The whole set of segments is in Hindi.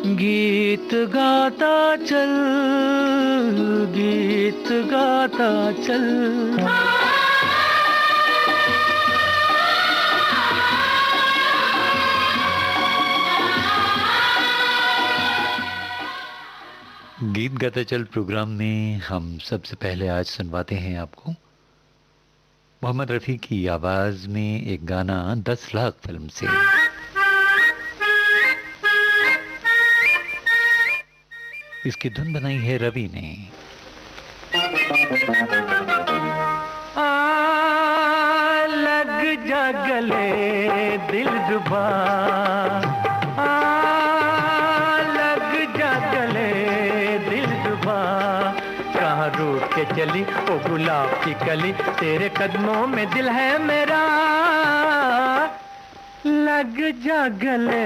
गीत गाता चल, गीत गाता चल। गीत गाता चल प्रोग्राम में हम सबसे पहले आज सुनवाते हैं आपको मोहम्मद रफ़ी की आवाज में एक गाना 10 लाख फिल्म से। इसकी धुन बनाई है रवि ने। लग जा गले दिलरुबा, लग जा गले दिलरुबा, कहाँ रूठ के चली ओ गुलाब की कली, तेरे कदमों में दिल है मेरा, लग जा गले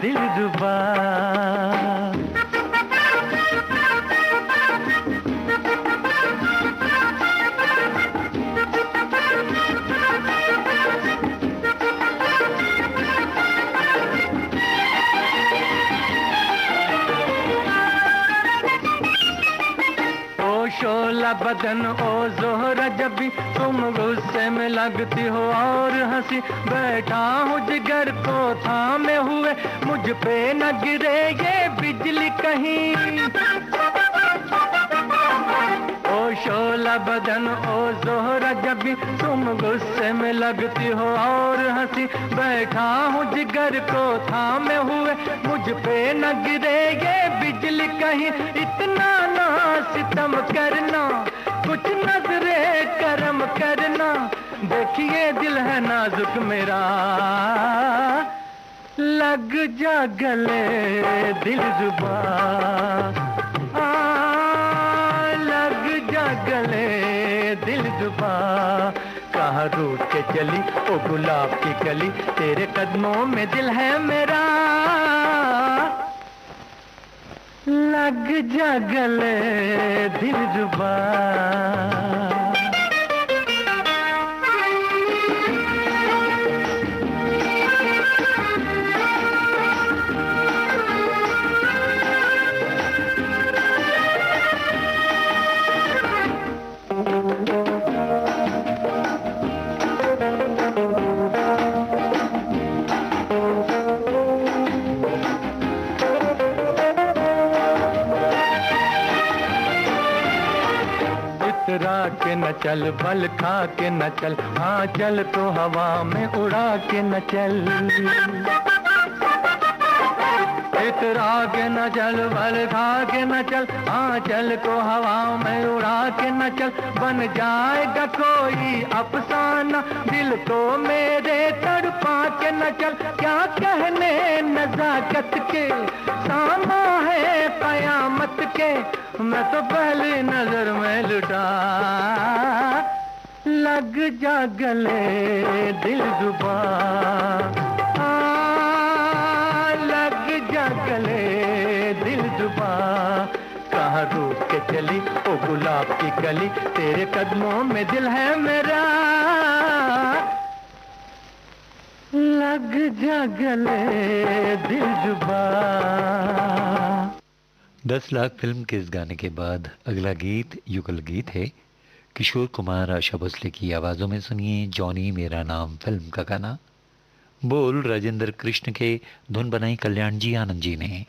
दिलरुबा। शोला बदन ओ जोहरा, जब भी तुम गुस्से में लगती हो और हंसी, बैठा हूँ जिगर को थामे हुए, मुझ पे न गिरे ये बिजली कहीं। ओ शोला बदन ओ जोहरा, जब भी तुम गुस्से में लगती हो और हंसी, बैठा हूँ जिगर को थामे हुए, मुझ पे न गिरे ये बिजली कहीं। इतना ना सितम करना, कुछ नजरे करम करना, देखिए दिल है नाजुक मेरा, लग जा गले दिलरुबा, लग जा गले दिलरुबा, कहाँ रूठ के चली ओ गुलाब की कली, तेरे कदमों में दिल है मेरा, लग जा गले दिलरुबा। इतरा के न चल, बल खा के न चल, हाँ चल तो हवा में उड़ा के न चल। इतरा के न चल, बल खा के न चल, हाँ चल तो हवा में उड़ा के न चल, बन जाएगा कोई अफसाना, दिल को मेरे तड़पा के न चल, क्या कहने नजाकत के सामा है कयामत के, मैं तो पहली नजर में लुटा, लग जा गले दिलरुबा, लग जा गले दिलरुबा, कहाँ रूठ के चली ओ गुलाब की कली, तेरे कदमों में दिल है मेरा, लग जा गले दिलरुबा। 10 लाख फिल्म के इस गाने के बाद अगला गीत युगल गीत है। किशोर कुमार, आशा भोसले की आवाज़ों में सुनिए जॉनी मेरा नाम फिल्म का गाना। बोल राजेंद्र कृष्ण के, धुन बनाई कल्याण जी आनंद जी ने।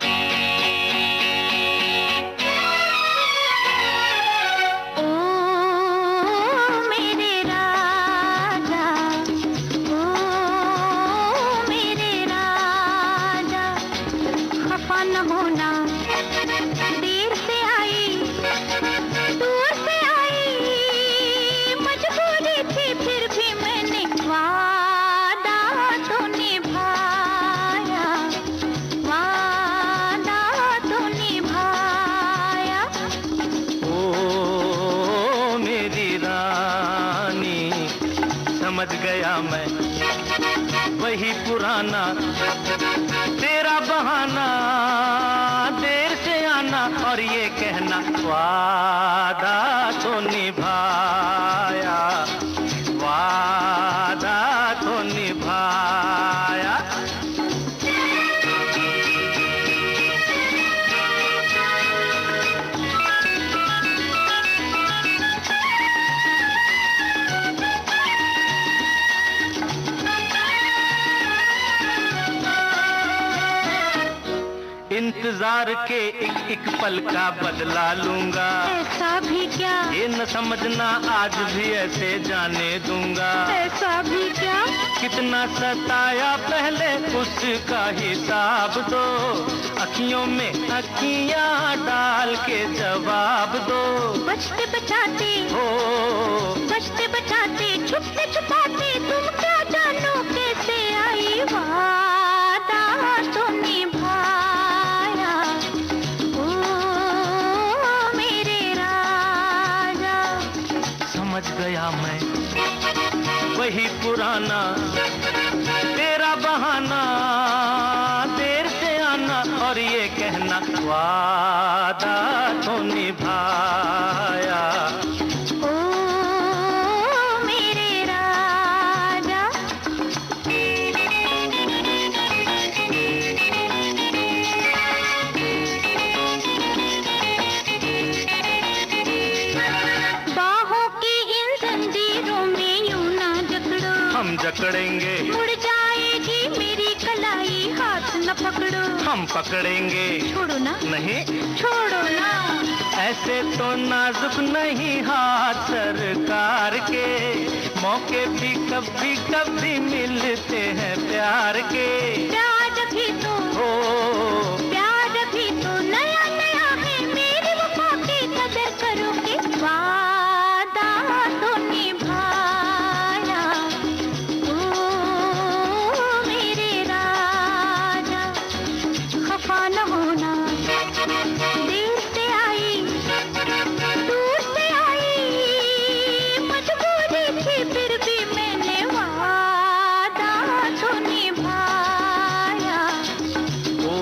वही पुराना तेरा बहाना, देर से आना और ये कहना वादा तो निभाया, वादा तो निभाया। इंतजार के एक पल का बदला लूंगा। ऐसा भी क्या? ये न समझना आज भी ऐसे जाने दूंगा। ऐसा भी क्या? कितना सताया पहले उसका हिसाब दो, अखियों में अखियां डाल के जवाब दो। बचते बचाते हो बचते बचाते छुपते छुपाते तुम क्या जानो कैसे आई वादा तो निभाया। ओ मेरे राजा। समझ गया मैं वही पुराना तेरा बहाना, देर से आना और ये कहना वादा तो निभाया। ओ मेरे राजा। बाहों की इन जंजीरों में यूं ना जकड़ो, हम जकड़ेंगे मुड़ जाएगी मेरी कलाई, हाथ न पकड़ो। हम पकड़ेंगे छोड़ो ना, नहीं, छोड़ो ना। ऐसे तो नाजुक नहीं हाथ सरकार के, मौके भी कभी कभी मिलते हैं प्यार के। प्यार भी तो हो प्यार भी तो नया नया है, मेरी वफा की कदर करोगे। वादा तो निभाया। ओ मेरे राजा। खफा न होना, देर से आई दूर से आई, मजबूरी थी फिर भी मैंने वादा तो निभाया। ओ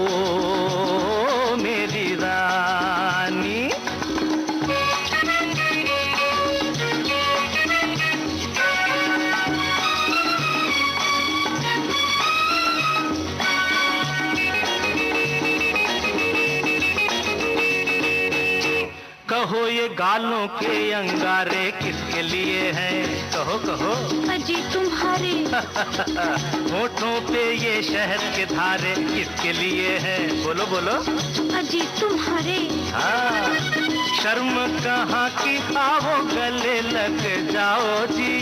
मेरी रानी। कहो ये गालों के अंगारे किसके लिए हैं, कहो कहो। अजी तुम्हारे होठों पे ये शहद के धारे किसके लिए हैं, बोलो बोलो। अजी तुम्हारे हाँ, शर्म कहाँ की खाओ गले लग जाओ जी,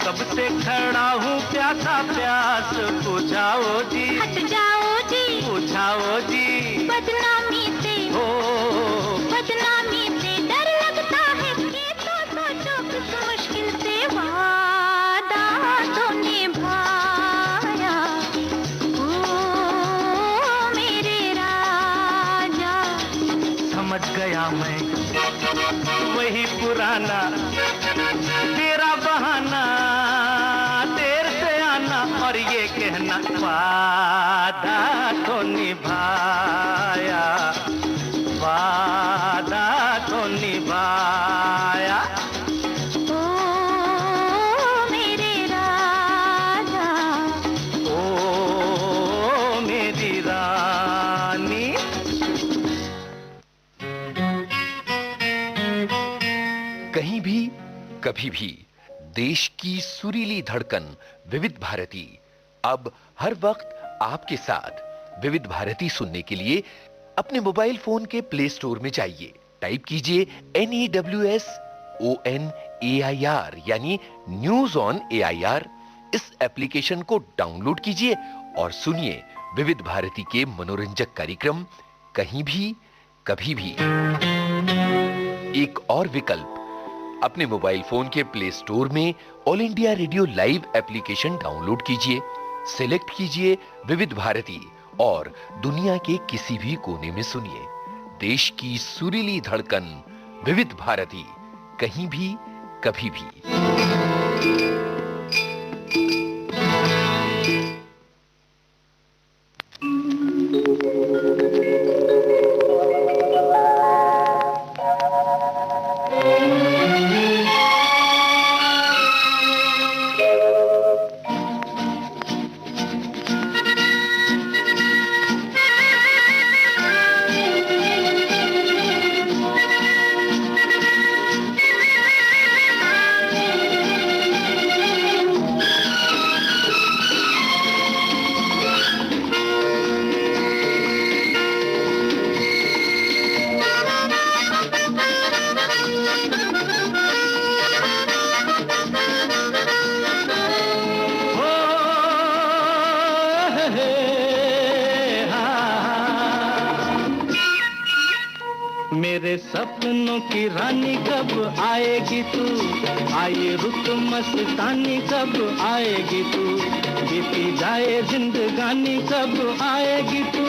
कब से खड़ा हूँ प्यासा प्यास बुझाओ जी। हट जाओ जी, बुझाओ जी। बदनामी से हो बदनामी से डर लगता है, ये तो सोचो किस मुश्किल से वादा तो निभाया। ओ मेरे राजा। समझ गया मैं वही पुराना तेरा बहाना, देर से आना और ये कहना वादा तो निभाया। वादा तो निभाया। ओ मेरे राजा। ओ मेरी रानी। कहीं भी कभी भी देश की सुरीली धड़कन विविध भारती अब हर वक्त आपके साथ। विविध भारती सुनने के लिए अपने मोबाइल फोन के प्ले स्टोर में जाइए, टाइप कीजिए NEWSONAIR यानी न्यूज ऑन AIR। इस एप्लीकेशन को डाउनलोड कीजिए और सुनिए विविध भारती के मनोरंजक कार्यक्रम कहीं भी कभी भी। एक और विकल्प, अपने मोबाइल फोन के प्ले स्टोर में all India radio live application download कीजिए, सिलेक्ट कीजिए विविध भारती और दुनिया के किसी भी कोने में सुनिए देश की सुरीली धड़कन विविध भारती, कहीं भी कभी भी। मेरे सपनों की रानी कब आएगी तू, आए रुत मस्तानी कब आएगी तू, बीती जाए जिंदगानी कब आएगी तू,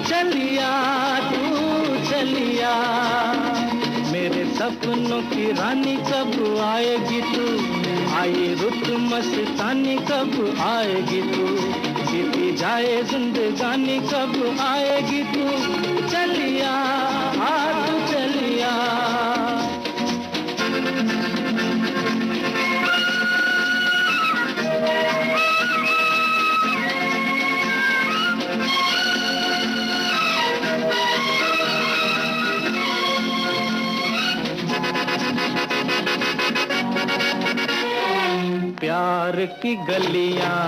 चलिया तू चलिया। मेरे सपनों की रानी कब आएगी तू, आए रुत मस्तानी कब आएगी तू, बीती जाए जिंदगानी कब आएगी तू, चलिया तू चलिया। प्यार की गलियां,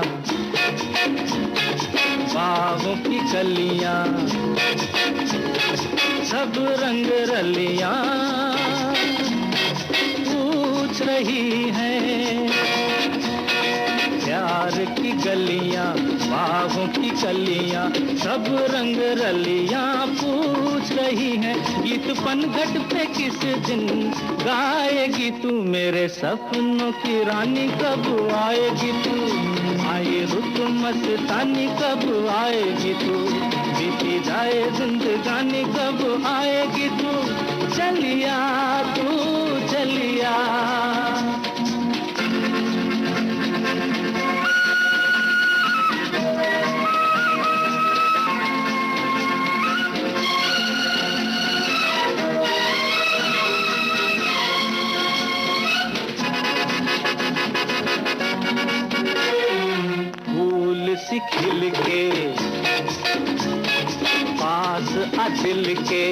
बागों की कलियां, सब रंग रलियां पूछ रही हैं। प्यार की गलियां, बागों की कलियां, सब रंग रलियां पूछ रही हैं। गीत पनघट पे किस दिन गाएगी तू, मेरे सपनों की रानी कब आएगी तू, आए रुत मस्तानी कब आएगी तू, बीती जाए जिंदगानी कब आएगी तू, चलिया तू चलिया। सी खिल के पास आ दिल के,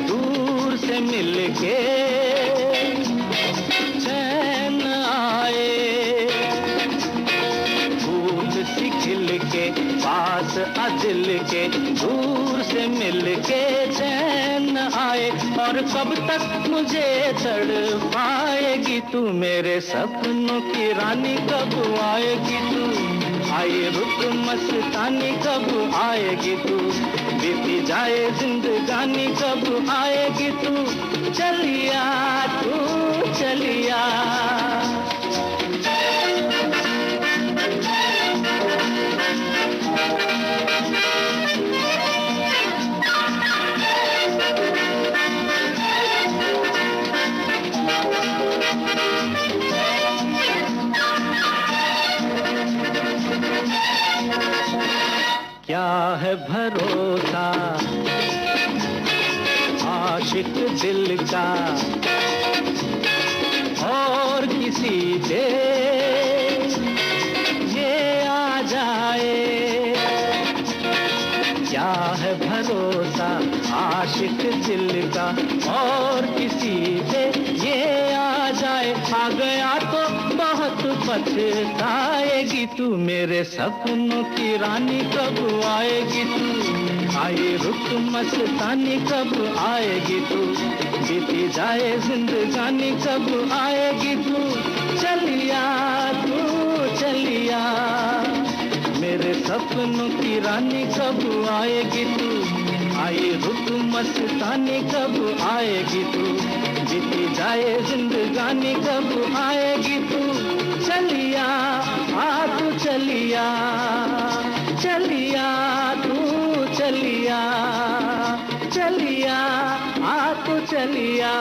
दूर से मिल के चैन आए। फूल सी खिल के पास आ दिल के, दूर से मिल के चैन आए। और कब तक मुझे तड़पाएगी तू, मेरे सपनों की रानी कब आएगी तू, आए रुत मस्तानी कब आएगी तू, बीती जाए जिंदगानी कब आएगी तू, चलिया तू चलिया। क्या है भरोसा आशिक दिल का और किसी पे ये आ जाए। क्या है भरोसा आशिक दिल का और किसी पे ये आ जाए। आ गया तो बहुत पछताएगी तू, मेरे सपनों की रानी कब आएगी तू, आए रुत मस्तानी कब आएगी तू, बीती जाए जिंदगानी कब आएगी तू, चलिया तू चलिया। मेरे सपनों की रानी कब आएगी तू, आए रुत मस्तानी कब आएगी तू, बीती जाए जिंदगानी कब आएगी तू, चलिया तू चलिया। चलिया तू चलिया, चलिया तू चलिया।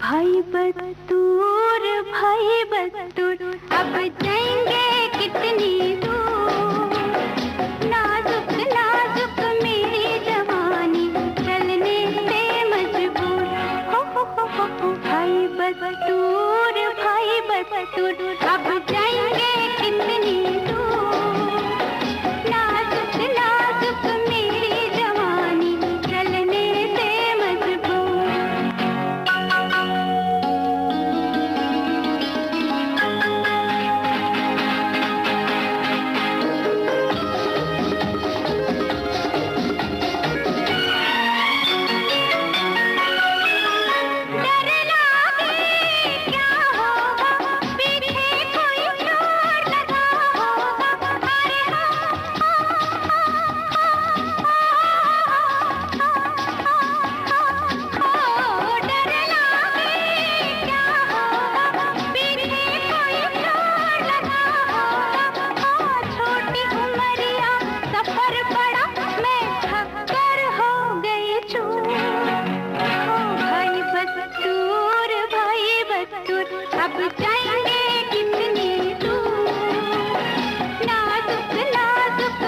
भाई बतूर अब जाएंगे कितनी दूर, नाजुक नाजुक मेरी जवानी चलने से मजबूर। हो भाई बतूर अब जाएंगे कितनी दूर, नाजुक नाजुक मेरी जवानी चलने से मजबूर। अब जाएंगे कितनी दूर, नाजुक नाजुक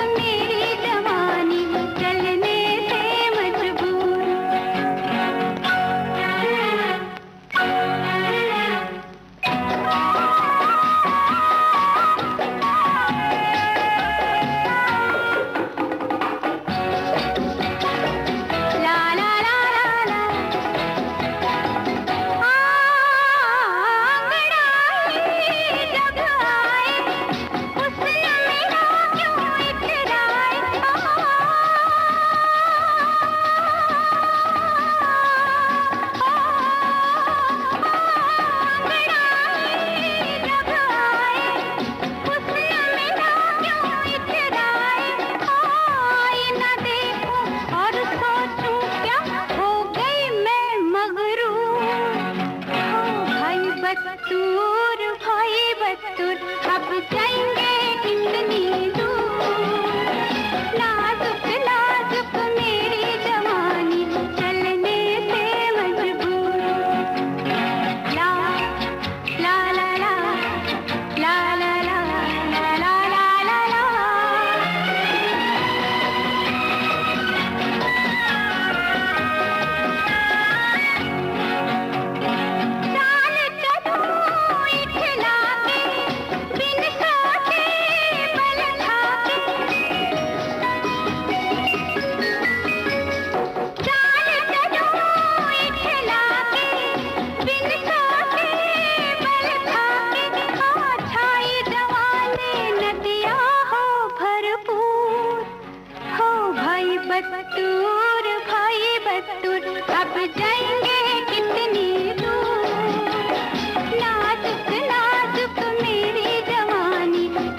मेरी जवानी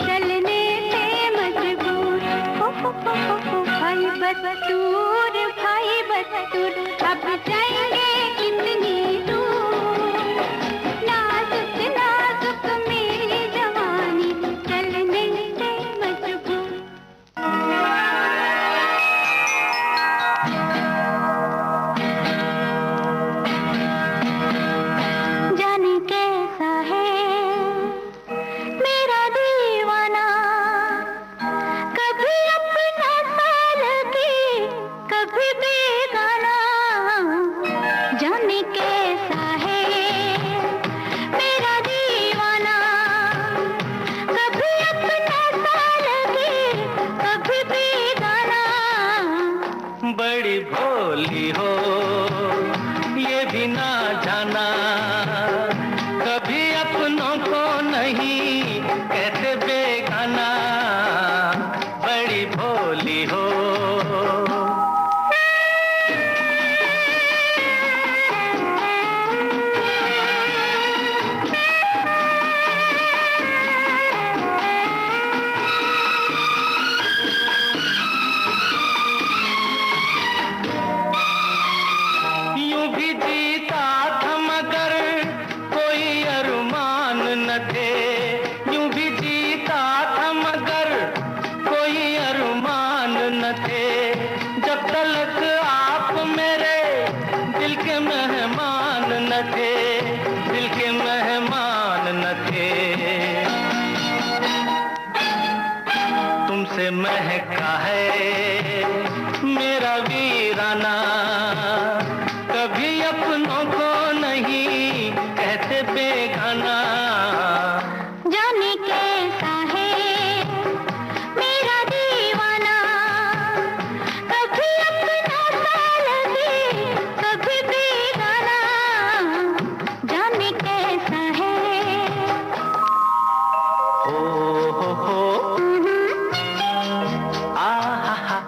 चलने से मजबूर। हो भाई बतूर अब जाएंगे कितनी दूर, नाजुक नाजुक मेरी जवानी चलने से मजबूर। जाने कैसा है मेरा दीवाना, कभी अपना सालगी कभी बेगाना। जाने कैसा है मेरा दीवाना, कभी अपना सालगी कभी बेगाना। बड़ी भोली हो ये भी ना जाना, कभी अपनों को नहीं कहते बेगाना। बड़ी भोली हो यूं भी जीता था मगर कोई अरमान न थे, यूं भी जीता था मगर कोई अरमान न थे। जब तक आप मेरे दिल के मेहमान न थे। अपनों को नहीं कहते बेगाना। जाने कैसा है मेरा दीवाना, कभी अपना सा लगे कभी बेगाना। जाने कैसा है। ओ हो आहा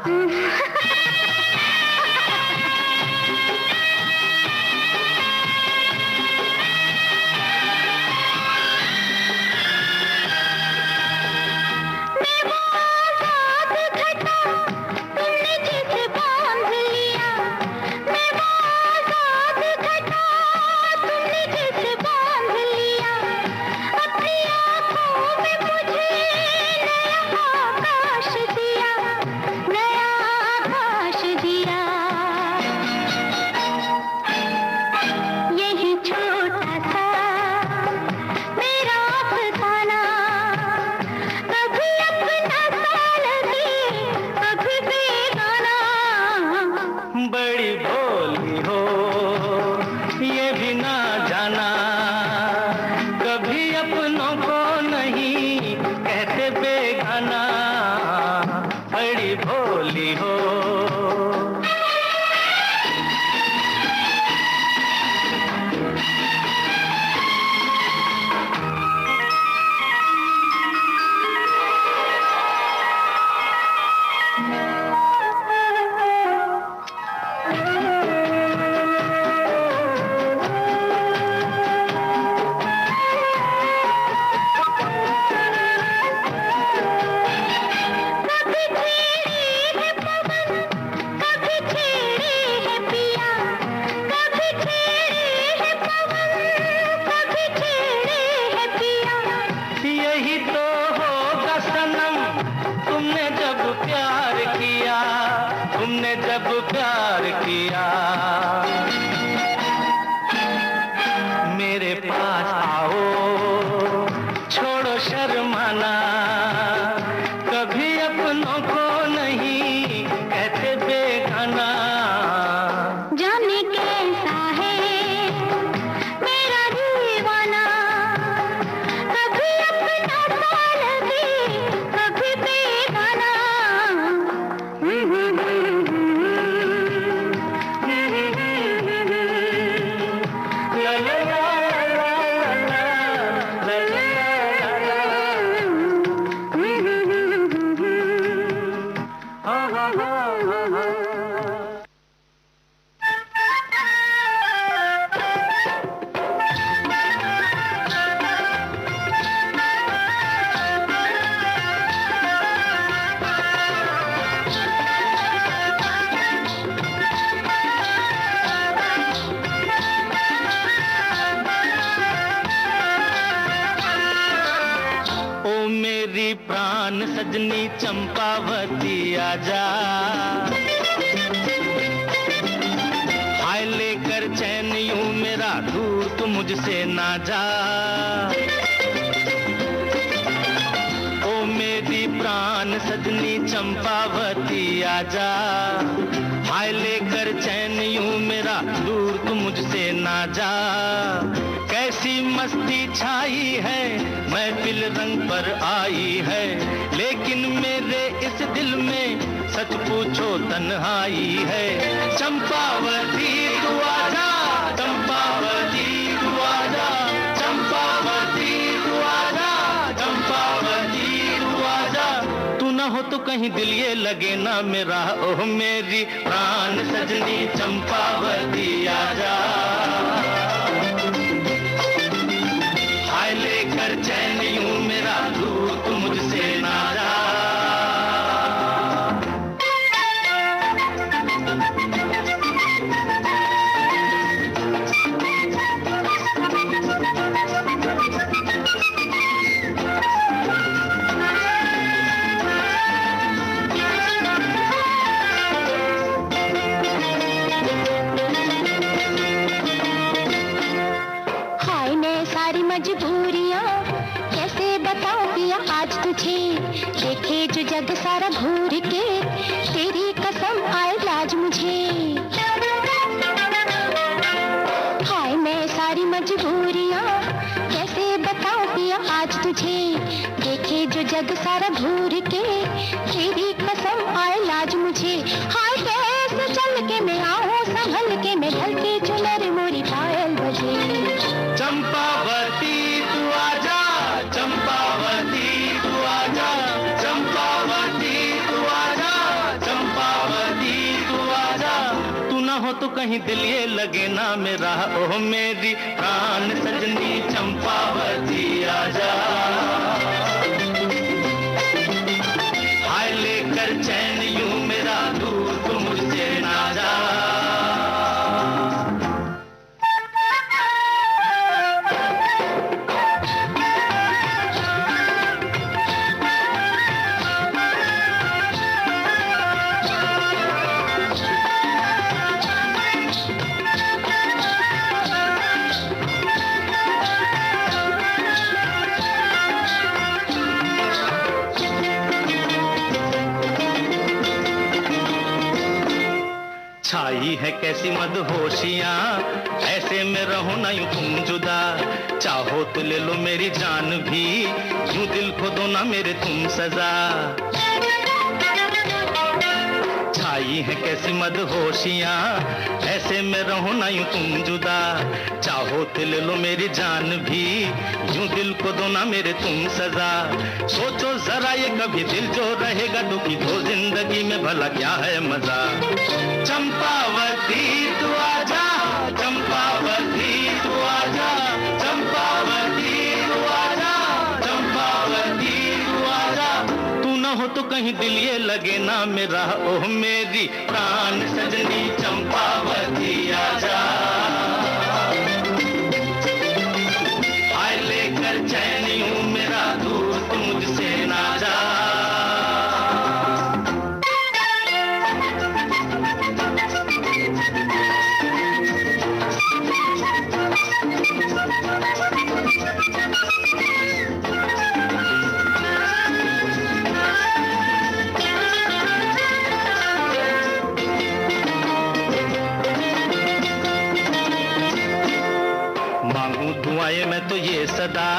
सजनी चंपावती आजा, हाय लेकर चैन यूं मेरा दूर तू मुझसे ना जा। ओ मेरी प्राण सजनी चंपावती आजा, हाय लेकर चैन यूं मेरा दूर तू मुझसे ना जा। कैसी मस्ती छाई है महफिल रंग पर आई है, लेकिन मेरे इस दिल में सच पूछो तन्हाई है। चंपावती तू आजा, चंपावती तू आजा, चंपावती तू आजा, चंपावती तू आजा। तू ना हो तो कहीं दिल ये लगे ना मेरा, ओह मेरी प्राण सजनी चंपावती आजा। लेकर चैन यूं मेरा दूर तू मुझसे ना जा। हाय मैं सारी मजबूरियां कैसे बताऊं पिया आज तुझे, देखे जो जग सारा घूर के तेरी कसम आए लाज मुझे। मजबूरियां, कैसे बताऊं पिया आज तुझे, देखे जो जग सारा घूर के, तेरी कसम आए लाज मुझे। हाय कैसे चल के मैं आऊं संभल के, मैं ढल के चुनर मोरी पायल बजे। चंपावती तू आजा, चंपावती तू आजा, चंपावती तू आजा, चंपावती तू आजा। तू ना हो तो कहीं दिल ये लगे ना मेरा, ओह मेरी प्राण सजनी चंपावती आजा। हाय लेकर चैन यूं मेरा दूर तू मुझसे ना जा। छाई है कैसी मदहोशियां, ऐसे में रहो ना यूं तुम जुदा। चाहो तो ले लो मेरी जान भी, यूं दिल को दो ना मेरे तुम सजा। छाई है कैसी मदहोशियां, ऐसे में रहो ना यूं तुम जुदा। चाहो तो ले लो मेरी जान भी, यूं दिल को दो ना मेरे तुम सजा। सोचो जरा ये कभी दिल जो रहेगा दुखी, तो जिंदगी में भला क्या है मजा। चंपावती तू आजा, चंपावती तू आजा, चंपावती तू आजा, चंपावती तू आजा। तू न हो तो कहीं दिल ये लगे ना मेरा, ओह मेरी प्राण सजनी चंपावती आजा। हाय लेकर चैन यूं मेरा दूर तू मुझसे ना जा। दुआएं मैं तो ये सदा,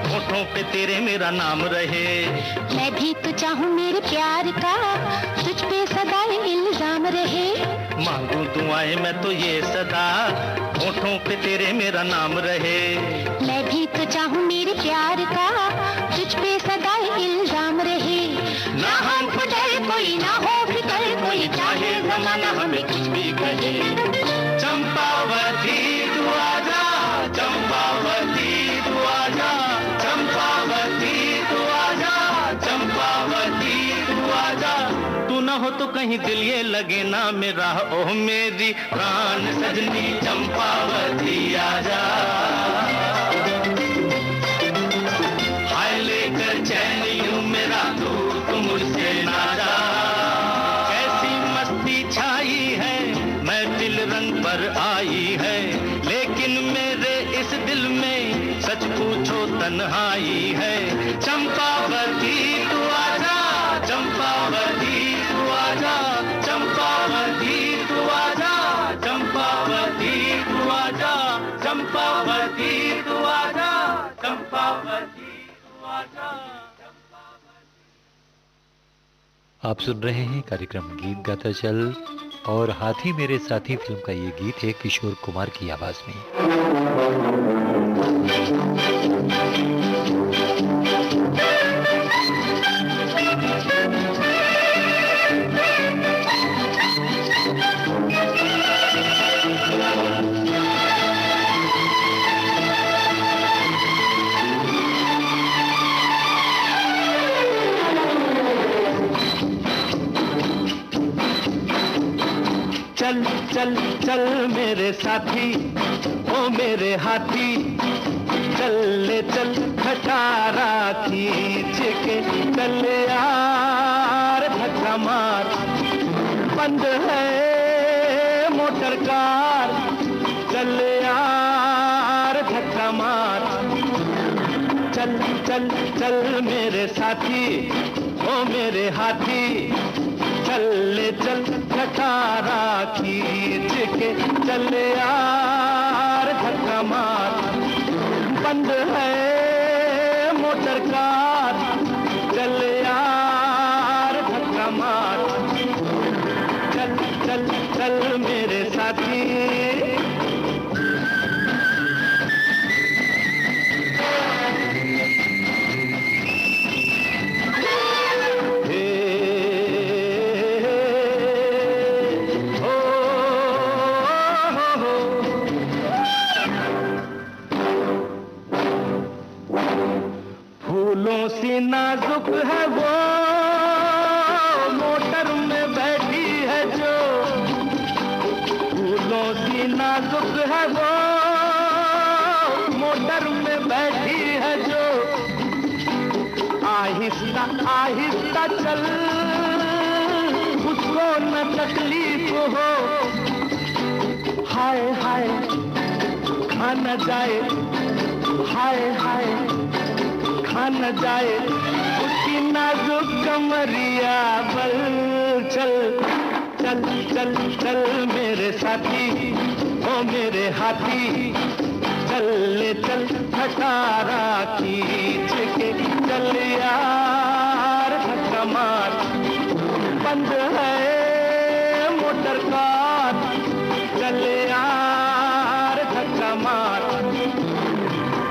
होठों पे तेरे मेरा नाम रहे। मैं भी तो चाहूं मेरे प्यार का, तुझ पे सदा इल्जाम रहे। मांगू दुआएं मैं तो ये सदा, होठों पे तेरे मेरा नाम रहे। मैं भी तो चाहूं मेरे प्यार का, तुझ पे सदा इल्जाम रहे। ना हम डर कोई ना हो फिकर कोई, चाहे जमाना हमें कुछ भी कहे। चंपावती तू आजा, चंपावती तू आजा, चंपावती तू आजा, चंपावती तू आजा। तू न हो तो कहीं दिल ये लगे ना मेरा, ओह मेरी प्राण सजनी चंपावती आजा। हाय लेकर चैन यूं मेरा दूर तू मुझसे ना जा। कैसी मस्ती छाई है, महफिल रंग पर आई है, लेकिन मेरे इस दिल में सच पूछो तन्हाई है। चंपावती तू आजा, चंपावती तू आजा, चंपावती तू आजा, चंपावती तू आजा, चंपावती तू आजा, चंपावती तू आजा। आप सुन रहे हैं कार्यक्रम गीत गाता चल, और हाथी मेरे साथी फिल्म का ये गीत है किशोर कुमार की आवाज में। चल चल चल मेरे साथी, ओ मेरे हाथी, चल ले चल खटारा खींच के, चल यार धक्का मार, बंद है मोटर कार, चल यार धक्का मार। चल चल चल मेरे साथी, ओ मेरे हाथी, चल ले चल खटारा खींच के, चल यार धक्का मार, बंद है मोटर कार, चल यार धक्का मार, चल चल चल मेरे साथी। फूलों सी नाजुक है वो मोटर में बैठी है जो, फूलों सी नाजुक है वो मोटर में बैठी है जो, आहिस्ता आहिस्ता चल उसको न तकलीफ हो, हाय हाय खा न जाए, हाय हाय खा न जाए उसकी नाजुक कमरिया बल। चल चल चल चल मेरे साथी, ओ मेरे हाथी, चल ले चल खटारा खींच के, चल यार धक्का मार, बंद है मोटर कार, चल यार धक्का मार,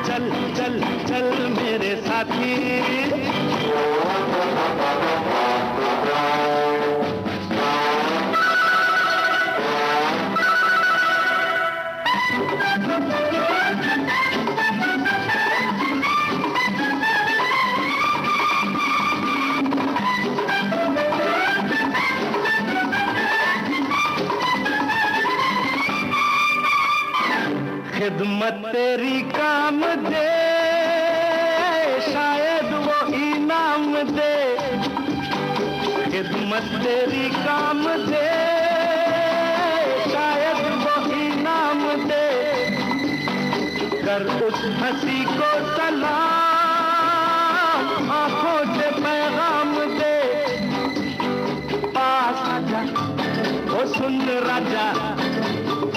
चल चल चल मेरे साथी। खिदमत तेरी काम दे, शायद वो इनाम दे, खिदमत तेरी काम दे, शायद वो इनाम दे, कर उस हंसी को सलाम, आंखों से पैगाम दे, पास आजा ओ सुन राजा,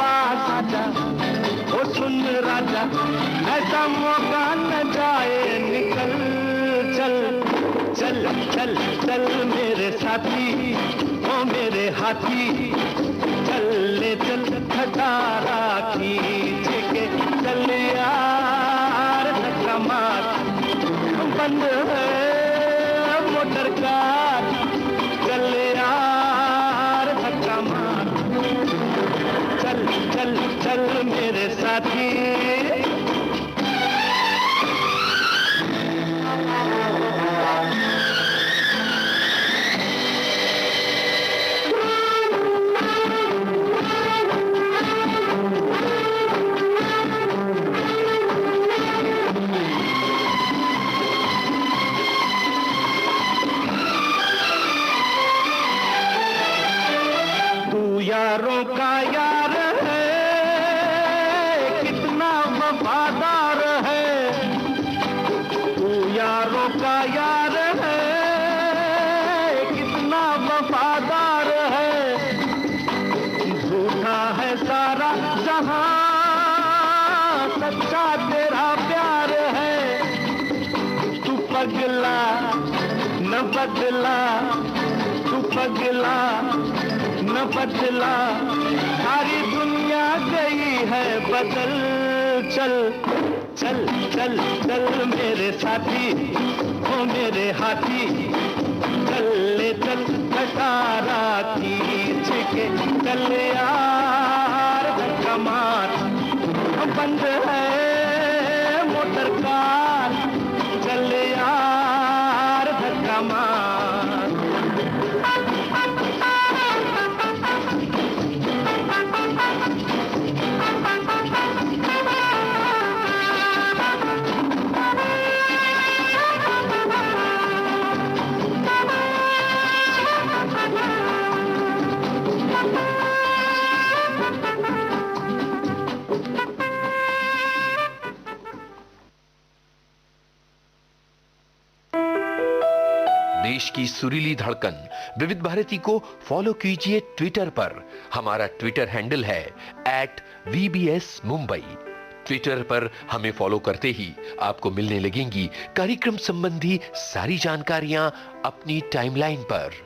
पास आजा ओ सुन राजा, ऐसा मौका न जाए निकल, चल चल चल चल मेरे साथी, ओ मेरे हाथी, चल ले चल खटारा खींच के, चल यार धक्का मार, बंद है मोटर कार, चल यार धक्का मार, चल चल चल मेरे साथी। तू यारों का यार है, कितना वफादार है, तू यारों का यार है, कितना वफादार है, झूठा है सारा जहां, सच्चा तेरा प्यार है, तू पगला न बदला, तू पगला न बदला, सारी दुनिया गई है बदल, चल चल चल चल मेरे साथी, ओ मेरे हाथी, चल ले चल खटारा खींच के, चल यार धक्का मार, बंद है मोटर कार, चल यार धक्का मार। देश की सुरीली धड़कन विविध भारती को फॉलो कीजिए ट्विटर पर। हमारा ट्विटर हैंडल है @VBS Mumbai। ट्विटर पर हमें फॉलो करते ही आपको मिलने लगेंगी कार्यक्रम संबंधी सारी जानकारियां अपनी टाइमलाइन पर।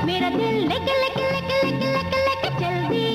मेरा दिल लेके लेके लेके लेके लेके लेके चल दिए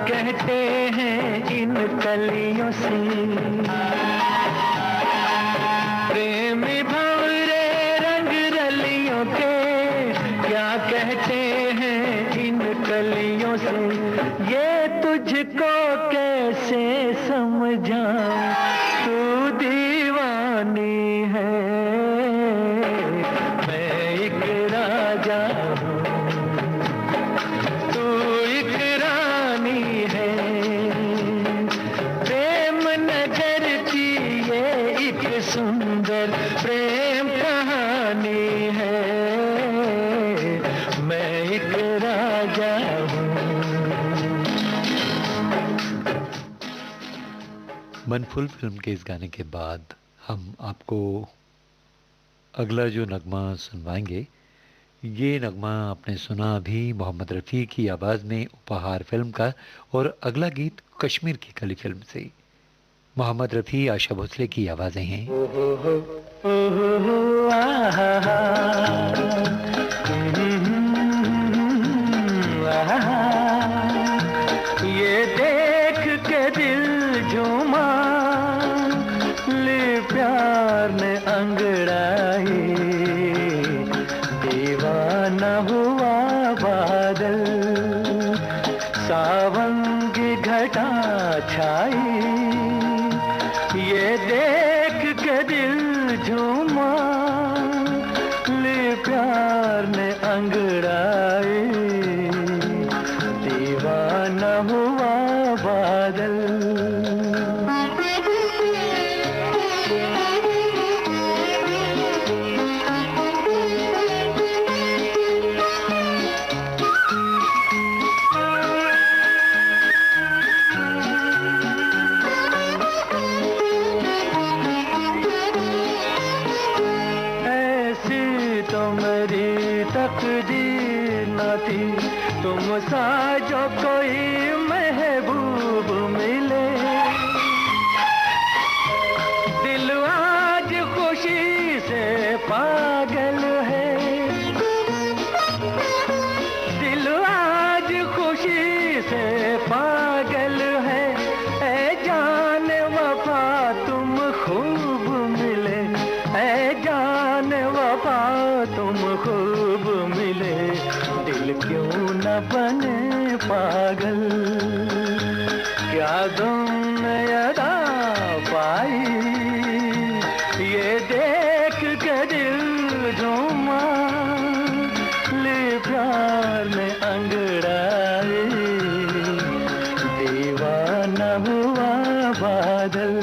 कहते हैं इन कलियों से, प्रेमी भंवरे रंग रलियों के, क्या कहते हैं इन कलियों से, ये तुझको कैसे समझाऊं, तू दीवानी है, मैं एक राजा हूँ, तू एक रानी है, प्रेम नगर की ये एक सुंदर प्रेम कहानी है, मैं एक राजा हूँ। मनफुल फिल्म के इस गाने के बाद हम आपको अगला जो नगमा सुनवाएंगे, ये नगमा आपने सुना अभी मोहम्मद रफ़ी की आवाज़ में उपहार फिल्म का, और अगला गीत कश्मीर की कली फिल्म से। मोहम्मद रफ़ी, आशा भोसले की आवाज़ें हैं। ये देख के दिल झूमा, ले प्यार ने अंगड़ाई, दीवाना हुआ बादल, सावन की घटा छाई, ये देख के दिल झूमा, ले प्यार ने अंगड़ाई, दीवाना हुआ बादल। तकदीर न थी तुम सा जो कोई महबूब मिले, दिल आज खुशी से पागल है, दिल आज खुशी से पागल है, ऐ जान वफा तुम खूब मिले, ऐ जान वफा तुम खूब मिले, दिल क्यों न बने पागल, क्या तुमने अदा पाई, ये देख के दिल झूमा, ले प्यार में अंगड़ाई, दीवाना हुआ बादल।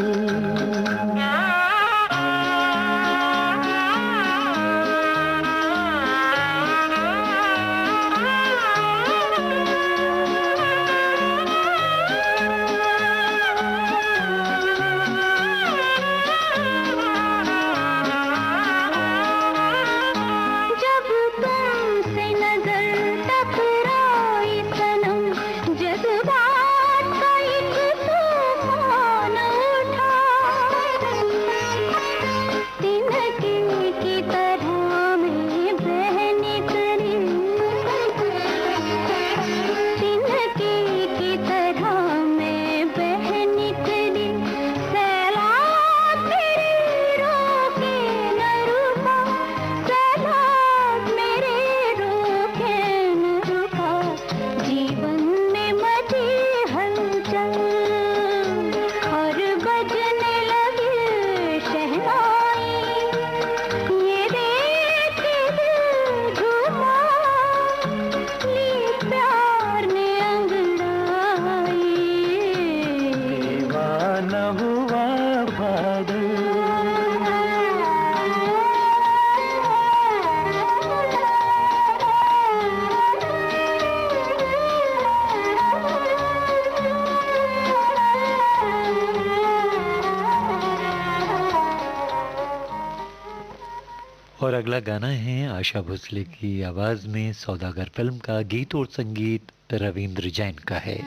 और अगला गाना है आशा भोसले की आवाज में सौदागर फिल्म का, गीत और संगीत रविंद्र जैन का है।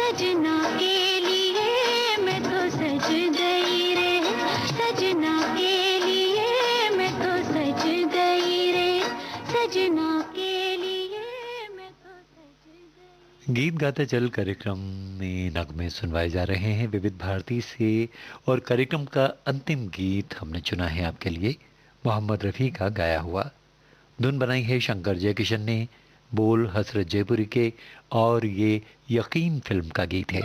सजना के लिए मैं तो सज गई रे, सजना के लिए मैं तो सज गई रे, सजना के लिए मैं तो सज गई। गीत गाते चल कार्यक्रम में नगमे सुनवाए जा रहे हैं विविध भारती से, और कार्यक्रम का अंतिम गीत हमने चुना है आपके लिए मोहम्मद रफ़ी का गाया हुआ। धुन बनाई है शंकर जयकिशन ने, बोल हसरत जयपुरी के, और ये यकीन फिल्म का गीत है।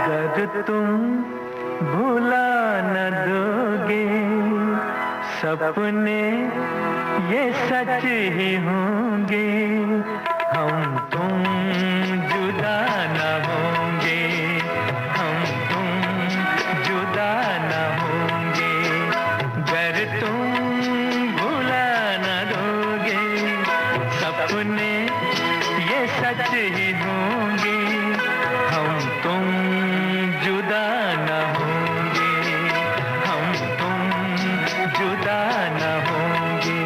अगर तुम भुला न दोगे सपने ये सच ही होंगे, हम तुम जुदा न होंगे, हम तुम जुदा न होंगे। अगर तुम भुला न दोगे सपने ये सच ही होंगे, हम तुम जुदा न होंगे, हम तुम जुदा न होंगे।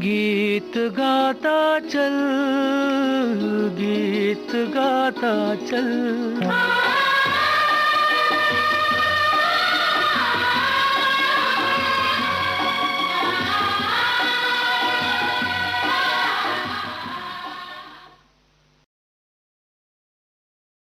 गीत गाता चल, गीत गाता चल।